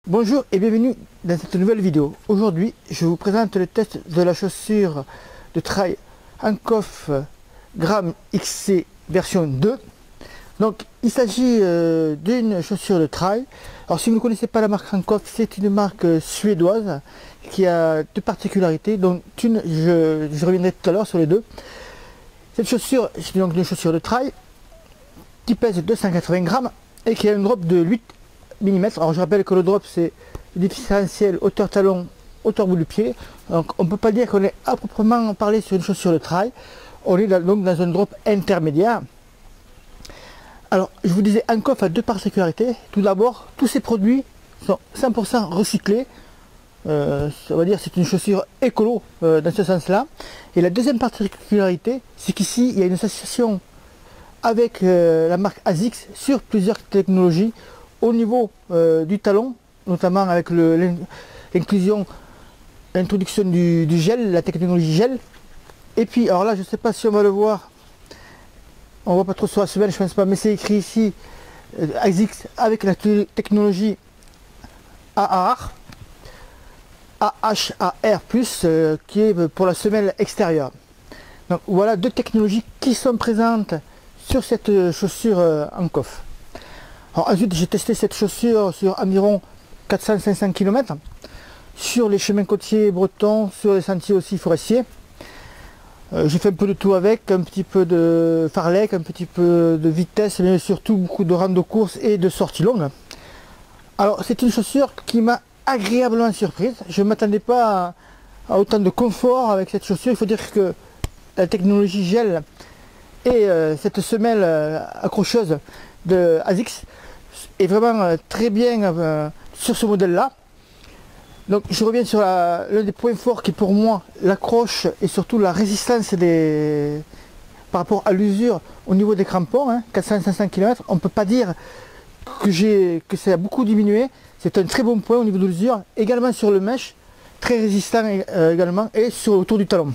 Bonjour et bienvenue dans cette nouvelle vidéo. Aujourd'hui, je vous présente le test de la chaussure de trail Ancoff Gramme XC version 2. Donc, il s'agit d'une chaussure de trail. Alors, si vous ne connaissez pas la marque Ancoff, c'est une marque suédoise qui a deux particularités. Donc, je reviendrai tout à l'heure sur les deux. Cette chaussure, c'est donc une chaussure de trail qui pèse 280 grammes et qui a une drop de 8 mm. Alors je rappelle que le drop c'est le différentiel hauteur talon, hauteur bout du pied. Donc on ne peut pas dire qu'on est à proprement parler sur une chaussure de trail. On est donc dans un drop intermédiaire. Alors je vous disais, Ancoff a deux particularités. Tout d'abord, tous ces produits sont 100% recyclés. Ça va dire c'est une chaussure écolo dans ce sens là. Et la deuxième particularité, c'est qu'ici il y a une association avec la marque ASICS sur plusieurs technologies au niveau du talon, notamment avec l'introduction du gel, la technologie gel. Et puis alors là, je ne sais pas si on va le voir, on voit pas trop sur la semelle, je pense pas, mais c'est écrit ici ASICS avec la technologie AHR qui est pour la semelle extérieure. Donc voilà deux technologies qui sont présentes sur cette chaussure Ancoff. Alors ensuite, j'ai testé cette chaussure sur environ 400-500 km sur les chemins côtiers bretons, sur les sentiers aussi forestiers. J'ai fait un peu de tout avec, un petit peu de farlek, un petit peu de vitesse, mais surtout beaucoup de rando course et de sorties longues. Alors c'est une chaussure qui m'a agréablement surprise. Je ne m'attendais pas à autant de confort avec cette chaussure. Il faut dire que la technologie gel et cette semelle accrocheuse de ASICS est vraiment très bien sur ce modèle là. Donc je reviens sur l'un des points forts qui est pour moi l'accroche et surtout la résistance par rapport à l'usure au niveau des crampons, 400-500 km. On ne peut pas dire que ça a beaucoup diminué. C'est un très bon point au niveau de l'usure, également sur le mesh, très résistant également, et autour du talon.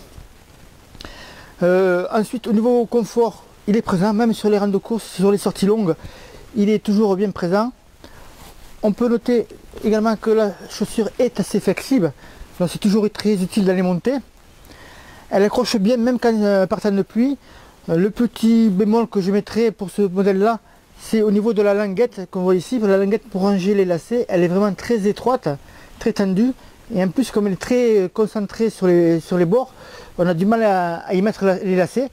Ensuite, au niveau confort, il est présent, même sur les rangs de course, sur les sorties longues, il est toujours bien présent. On peut noter également que la chaussure est assez flexible, donc c'est toujours très utile dans les montées. Elle accroche bien même quand partant de pluie. Le petit bémol que je mettrai pour ce modèle là, c'est au niveau de la languette qu'on voit ici. La languette pour ranger les lacets, elle est vraiment très étroite, très tendue, et en plus comme elle est très concentrée sur les bords, on a du mal à y mettre les lacets.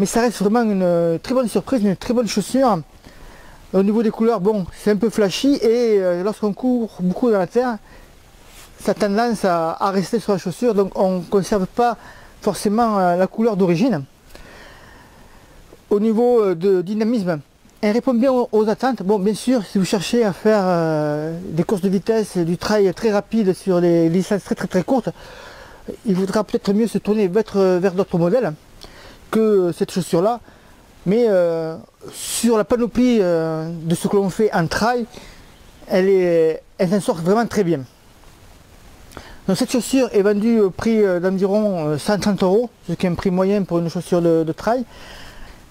Mais ça reste vraiment une très bonne surprise, une très bonne chaussure. Au niveau des couleurs, bon, c'est un peu flashy et lorsqu'on court beaucoup dans la terre, ça a tendance à rester sur la chaussure, donc on ne conserve pas forcément la couleur d'origine. Au niveau de dynamisme, elle répond bien aux attentes. Bon, bien sûr, si vous cherchez à faire des courses de vitesse, du trail très rapide sur des distances très courtes, il vaudra peut-être mieux se tourner vers d'autres modèles que cette chaussure là, mais sur la panoplie de ce que l'on fait en trail, elle s'en sort vraiment très bien. Donc cette chaussure est vendue au prix d'environ 130 €, ce qui est un prix moyen pour une chaussure de trail.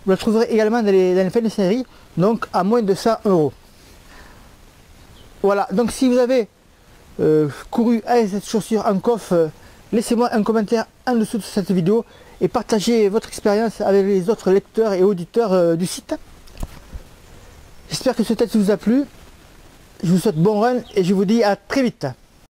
Vous la trouverez également dans les fins de série, donc à moins de 100 €. Voilà, donc si vous avez couru avec cette chaussure Ancoff, laissez-moi un commentaire en dessous de cette vidéo et partagez votre expérience avec les autres lecteurs et auditeurs du site. J'espère que ce test vous a plu. Je vous souhaite bon run et je vous dis à très vite.